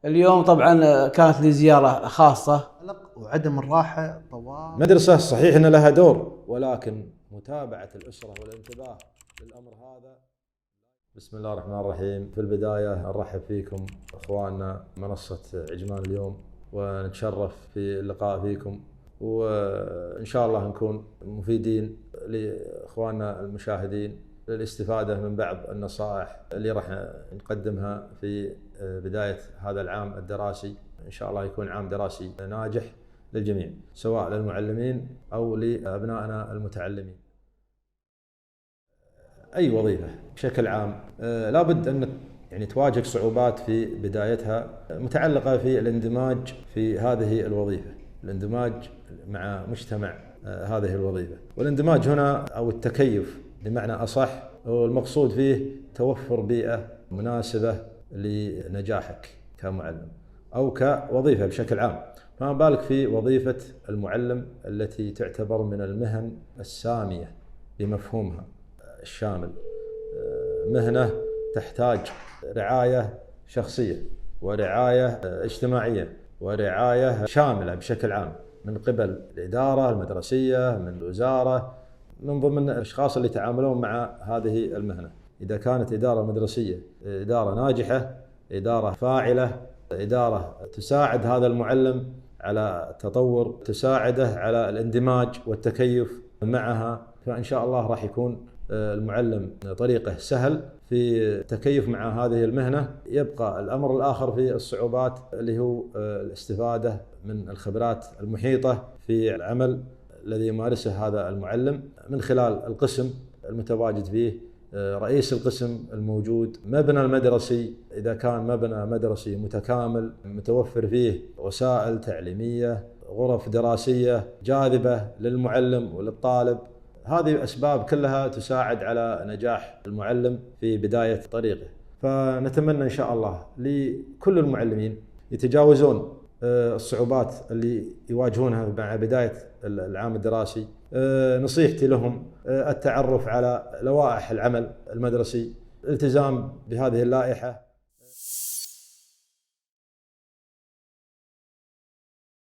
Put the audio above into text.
اليوم طبعا كانت لي زيارة خاصة. قلق وعدم الراحة طوال مدرسة صحيح أن لها دور، ولكن متابعة الأسرة والانتباه للأمر هذا. بسم الله الرحمن الرحيم. في البداية نرحب فيكم أخواننا منصة عجمان اليوم، ونتشرف في اللقاء فيكم، وإن شاء الله نكون مفيدين لأخواننا المشاهدين للاستفادة من بعض النصائح اللي راح نقدمها في بداية هذا العام الدراسي. إن شاء الله يكون عام دراسي ناجح للجميع، سواء للمعلمين أو لأبنائنا المتعلمين. أي وظيفة بشكل عام لابد أن تواجهك صعوبات في بدايتها متعلقة في الاندماج في هذه الوظيفة، الاندماج مع مجتمع هذه الوظيفة. والاندماج هنا أو التكيف بمعنى أصح، والمقصود فيه توفر بيئة مناسبة لنجاحك كمعلم أو كوظيفة بشكل عام. فما بالك في وظيفة المعلم التي تعتبر من المهن السامية بمفهومها الشامل، مهنة تحتاج رعاية شخصية ورعاية اجتماعية ورعاية شاملة بشكل عام من قبل الإدارة المدرسية، من الوزارة، من ضمن الأشخاص اللي يتعاملون مع هذه المهنة. إذا كانت إدارة مدرسية إدارة ناجحة، إدارة فاعلة، إدارة تساعد هذا المعلم على التطور، تساعده على الاندماج والتكيف معها، فإن شاء الله راح يكون المعلم طريقه سهل في التكيف مع هذه المهنة. يبقى الأمر الآخر في الصعوبات اللي هو الاستفادة من الخبرات المحيطة في العمل الذي يمارسه هذا المعلم من خلال القسم المتواجد فيه، رئيس القسم الموجود، مبنى المدرسي إذا كان مبنى مدرسي متكامل متوفر فيه وسائل تعليمية، غرف دراسية جاذبة للمعلم وللطالب. هذه أسباب كلها تساعد على نجاح المعلم في بداية طريقه. فنتمنى إن شاء الله لكل المعلمين يتجاوزون الصعوبات اللي يواجهونها مع بداية العام الدراسي. نصيحتي لهم التعرف على لوائح العمل المدرسي، الالتزام بهذه اللائحة.